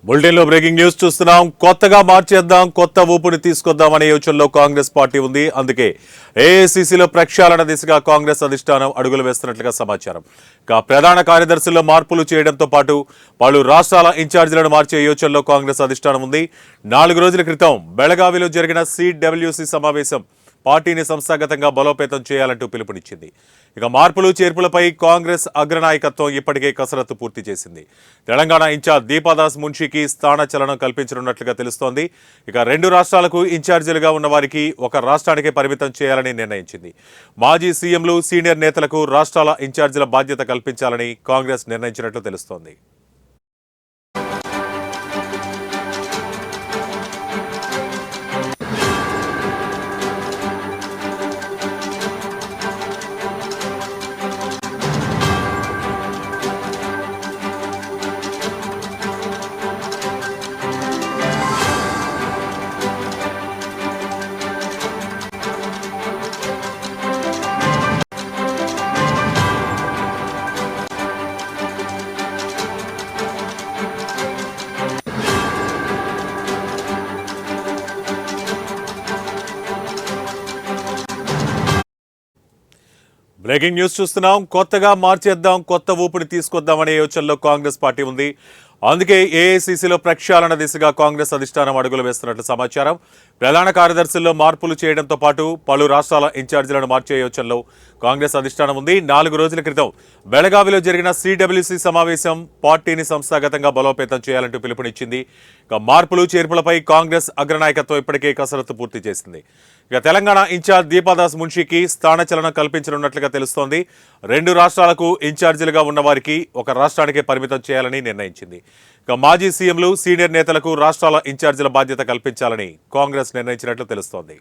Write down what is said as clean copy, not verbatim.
బులెటిన్లో breaking news చూస్తున్నాం. కొత్తగా మార్చేద్దాం, కొత్త ఊపుని తీసుకొద్దాం అనే యోచనలో కాంగ్రెస్ పార్టీ ఉంది. అందుకే ఏఐసీసీలో ప్రక్షాళన దిశగా కాంగ్రెస్ అధిష్టానం అడుగులు వేస్తున్నట్లుగా సమాచారం. ఇక ప్రధాన కార్యదర్శుల్లో మార్పులు చేయడంతో పాటు పలు రాష్ట్రాల ఇన్ఛార్జీలను మార్చే యోచనలో కాంగ్రెస్ అధిష్టానం ఉంది. 4 రోజుల క్రితం బెళగావిలో జరిగిన సిడబ్ల్యూసీ సమావేశం పార్టీని సంస్థాగతంగా బలోపేతం చేయాలంటూ పిలుపునిచ్చింది. ఇక మార్పులు చేర్పులపై కాంగ్రెస్ అగ్రనాయకత్వం ఇప్పటికే కసరత్తు పూర్తి చేసింది. తెలంగాణ ఇన్ఛార్జ్ దీపాదాస్ మున్షీకి స్థానచలనం కల్పించనున్నట్లుగా తెలుస్తోంది. ఇక 2 రాష్ట్రాలకు ఇన్ఛార్జీలుగా ఉన్న వారికి ఒక రాష్ట్రానికే పరిమితం చేయాలని నిర్ణయించింది. మాజీ సీఎంలు, సీనియర్ నేతలకు రాష్ట్రాల ఇన్ఛార్జీల బాధ్యత కల్పించాలని కాంగ్రెస్ నిర్ణయించినట్లు తెలుస్తోంది. బ్రేకింగ్ న్యూస్ చూస్తున్నాం. కొత్తగా మార్చేద్దాం, కొత్త ఊపిని తీసుకొద్దాం అనే యోచనలో కాంగ్రెస్ పార్టీ ఉంది. అందుకే ఏఐసీసీలో ప్రక్షాళన దిశగా కాంగ్రెస్ అధిష్టానం అడుగులు వేస్తున్నట్లు సమాచారం. ప్రధాన కార్యదర్శుల్లో మార్పులు చేయడంతో పాటు పలు రాష్ట్రాల ఇన్ఛార్జీలను మార్చే యోచనలో కాంగ్రెస్ అధిష్టానం ఉంది. 4 రోజుల క్రితం బెళగావిలో జరిగిన సిడబ్ల్యూసీ సమావేశం పార్టీని సంస్థాగతంగా బలోపేతం చేయాలంటూ పిలుపునిచ్చింది. ఇక మార్పులు చేర్పులపై కాంగ్రెస్ అగ్రనాయకత్వం ఇప్పటికే కసరత్తు పూర్తి చేసింది. ఇక తెలంగాణ ఇన్ఛార్జ్ దీపాదాస్ మున్షీకి స్థానచలనం కల్పించనున్నట్లుగా తెలుస్తోంది. 2 రాష్ట్రాలకు ఇన్ఛార్జీలుగా ఉన్న వారికి ఒక రాష్ట్రానికే పరిమితం చేయాలని నిర్ణయించింది. ఇక మాజీ సీఎంలు, సీనియర్ నేతలకు రాష్ట్రాల ఇన్ఛార్జీల బాధ్యత కల్పించాలని కాంగ్రెస్ నిర్ణయించినట్లు తెలుస్తోంది.